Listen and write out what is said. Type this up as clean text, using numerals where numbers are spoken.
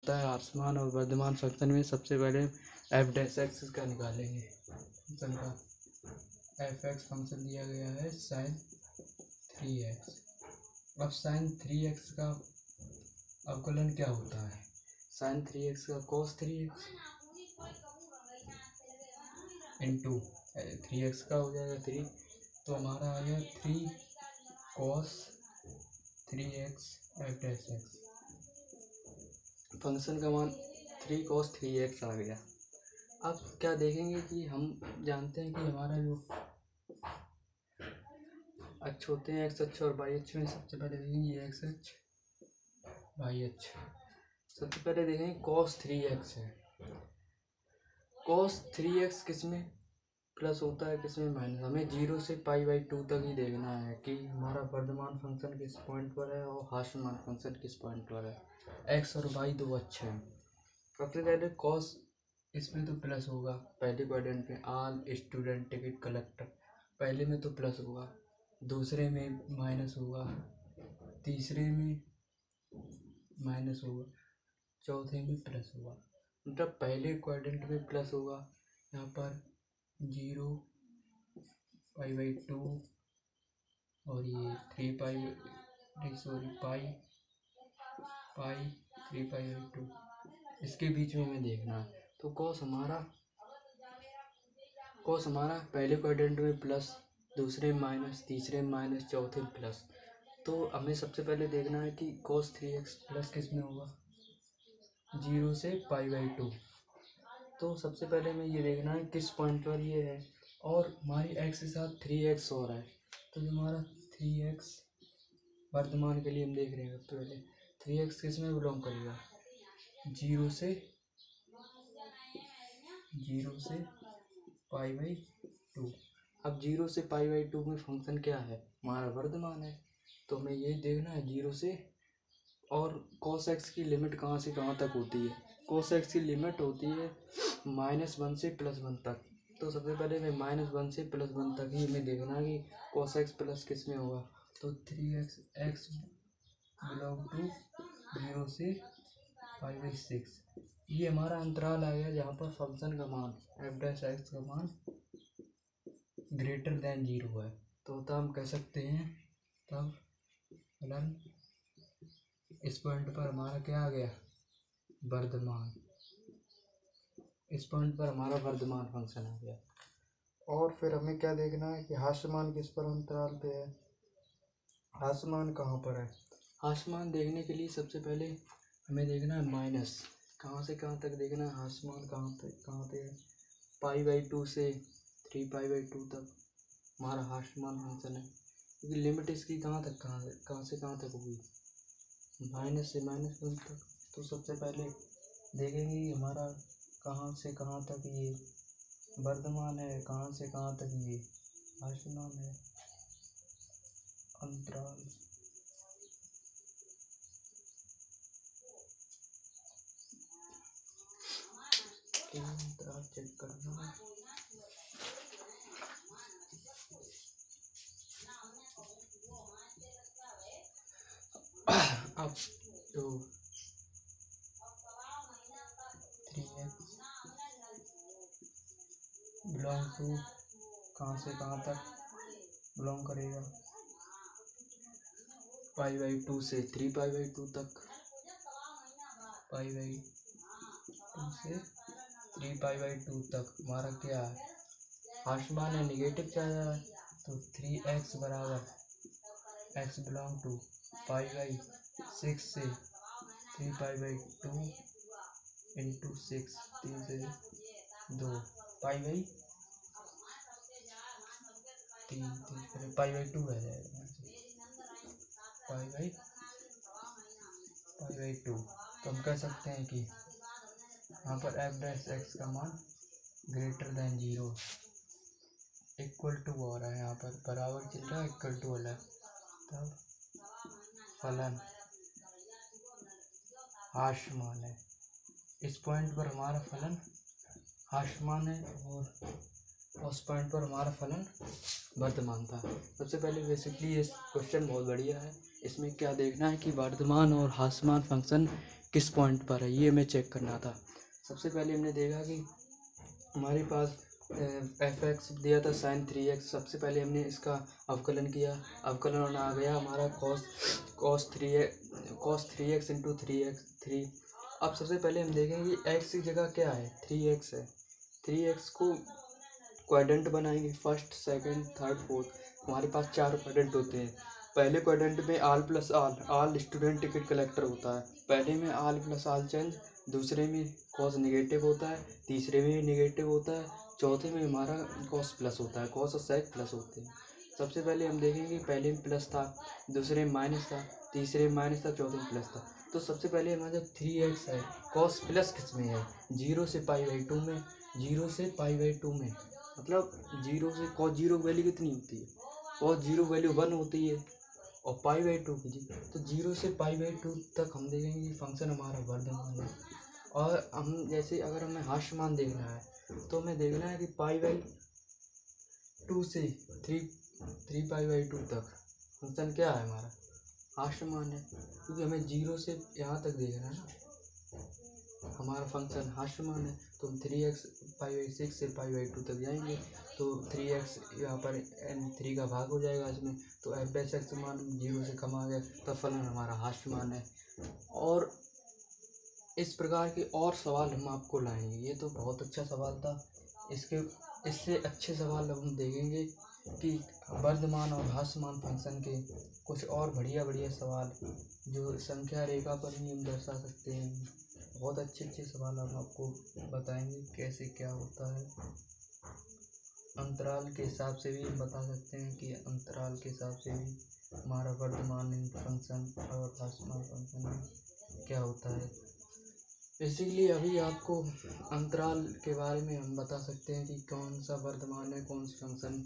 होता है आसमान और वर्धमान फंक्शन में सबसे पहले एफ डैश एक्स का निकालेंगे। फंक्शन का एफ एक्स फंक्शन दिया गया है साइन 3x। अब साइन 3x का अवकलन क्या होता है? साइन 3x का कॉस 3x इंटू 3x का हो जाएगा 3, तो हमारा आ गया 3 cos 3x F dash x. Function का मान 3 cos 3x आ गया। अब क्या देखेंगे कि हम जानते हैं कि हमारा जो अक्ष होते हैं एक्स अक्ष और वाई अक्ष में, सबसे पहले देखेंगे एक्स अक्ष वाई अक्ष। सबसे पहले देखेंगे cos 3x है। cos 3x किस में प्लस होता है, किस में माइनस? हमें 0 से π/2 तक ही देखना है कि हमारा वर्धमान फंक्शन किस पॉइंट पर है और हास्यमान फंक्शन किस पॉइंट पर है। एक्स और वाई दो अक्ष हैं। सबसे पहले cos इसमें तो प्लस होगा, पहले क्वाड्रेंट में ऑल स्टूडेंट टिकट कलेक्टर, पहले में तो प्लस होगा, दूसरे में माइनस होगा, तीसरे में माइनस होगा, चौथे में प्लस होगा। मतलब पहले क्वाड्रेंट में प्लस होगा, यहाँ पर 0 π/2 और ये 3 पाई 3 π/2 इसके बीच में हमें देखना है। तो cos हमारा पहले क्वाड्रेंट में प्लस, दूसरे में माइनस, तीसरे में माइनस, चौथे में प्लस। तो हमें सबसे पहले देखना है कि cos 3x प्लस किस में होगा, 0 से π/2। तो सबसे पहले हमें ये देखना है किस पॉइंट पर ये है, और हमारी x के साथ 3x और है, तो हमारा 3x वर्धमान के लिए हम देख रहे हैं। सबसे पहले 3x किस में बिलोंग करेगा, 0 से π/2। अब 0 से π/2 में फंक्शन क्या है, हमारा वर्धमान है। तो हमें ये देखना है 0 से, और cos x की लिमिट कहाँ से कहाँ तक होती है? cos x की लिमिट होती है -1 से +1 तक। तो सबसे पहले हमें -1 से +1 तक ही हमें देखना है कि cos x प्लस किस में होगा। तो 3x x बिलोंग टू 0 से π/6, ये हमारा अंतराल आ गया जहाँ पर फंक्शन का मान एफ डैश एक्स का मान ग्रेटर देन 0 है। तो हम कह सकते हैं तब फलन इस पॉइंट पर हमारा क्या आ गया, वर्धमान। इस पॉइंट पर हमारा वर्धमान फंक्शन आ गया। और फिर हमें क्या देखना है कि हास्यमान किस पर अंतराल पे है, हास्यमान कहाँ पर है। हास्यमान देखने के लिए सबसे पहले हमें देखना है माइनस, कहाँ से कहाँ तक देखना है, हास्यमान कहाँ पे है, π/2 से 3 π/2 तक हमारा हास्यमान फंक्शन है। क्योंकि लिमिट इसकी कहाँ से कहाँ तक होगी, माइनस से -1 तक। तो सबसे पहले देखेंगे हमारा कहाँ से कहाँ तक ये वर्धमान है, कहाँ से कहाँ तक ये हास्यमान है। अंतराल चेक करना। अब तो 3x बिलोंग टू कहाँ से कहाँ तक बिलोंग करेगा, π/2 से 3 π/2 तक, π/2 से 3 π/2 तक हमारा क्या है, हास्यमान है, निगेटिव क्या जा रहा है। तो 3x बराबर x बिलोंग टू π/6 से 3 π/2 इंटू 6, 3 से 2 π/3 π/2 रह जाएगा, π/2। तो हम कह सकते हैं कि यहाँ पर एफ डैश एक्स का मान ग्रेटर देन 0 इक्वल टू हो रहा है, यहाँ पर बराबर चल रहा है, इक्वल टू वाला। तब फलन हास्यमान है। इस पॉइंट पर हमारा फलन हास्यमान है और उस पॉइंट पर हमारा फलन वर्धमान था। सबसे पहले बेसिकली ये क्वेश्चन बहुत बढ़िया है। इसमें क्या देखना है कि वर्धमान और हास्यमान फंक्शन किस पॉइंट पर है, ये हमें चेक करना था। सबसे पहले हमने देखा कि हमारे पास एफ एक्स दिया था साइन 3x। सबसे पहले हमने इसका अवकलन किया, अवकलन आ गया हमारा कॉस 3x इंटू 3x। अब सबसे पहले हम देखेंगे x की जगह क्या है, 3x है। 3x को क्वाड्रेंट बनाएंगे, फर्स्ट सेकंड थर्ड फोर्थ। हमारे पास 4 क्वाड्रेंट होते हैं। पहले क्वाड्रेंट में आल प्लस आल स्टूडेंट टिकट कलेक्टर होता है। पहले में आल प्लस आल चेंज, दूसरे में कॉस निगेटिव होता है, तीसरे में निगेटिव होता है, चौथे में हमारा कॉस प्लस होता है, कॉस और सेक प्लस होते हैं। सबसे पहले हम देखेंगे पहले में प्लस था, दूसरे में माइनस था, तीसरे में माइनस था, चौथे में प्लस था। तो सबसे पहले हमारा जब 3x है, कॉस प्लस किस में है, 0 से π/2 में, 0 से π/2 में। मतलब 0 से कॉस 0 की वैल्यू कितनी होती है, कॉस 0 की वैल्यू 1 होती है, और π/2 की जी, तो 0 से π/2 तक हम देखेंगे कि फंक्शन हमारा वर्धमान है। और हम जैसे अगर हमें हास्यमान देखना है तो हमें देखना है कि π/2 से 3π/2 तक फंक्शन क्या है हमारा, हास्यमान है। क्योंकि हमें 0 से यहाँ तक देखना है ना, हमारा फंक्शन हास्यमान है। तो हम 3x π/6 से π/2 तक जाएंगे, तो 3x यहाँ पर 3 का भाग हो जाएगा इसमें, तो f/x मान 0 से कम आ गया, तो फलन हमारा हास्यमान है। और इस प्रकार के और सवाल हम आपको लाएंगे। ये तो बहुत अच्छा सवाल था, इससे अच्छे सवाल अब हम देखेंगे कि वर्धमान और हास्यमान फंक्शन के कुछ और बढ़िया बढ़िया सवाल जो संख्या रेखा पर भी हम दर्शा सकते हैं। बहुत अच्छे अच्छे सवाल हम आपको बताएंगे कैसे क्या होता है। अंतराल के हिसाब से भी हम बता सकते हैं कि अंतराल के हिसाब से भी हमारा वर्धमान फंक्शन और हास्यमान फंक्शन में क्या होता है। बेसिकली अभी आपको अंतराल के बारे में हम बता सकते हैं कि कौन सा वर्धमान है, कौन सा फंक्शन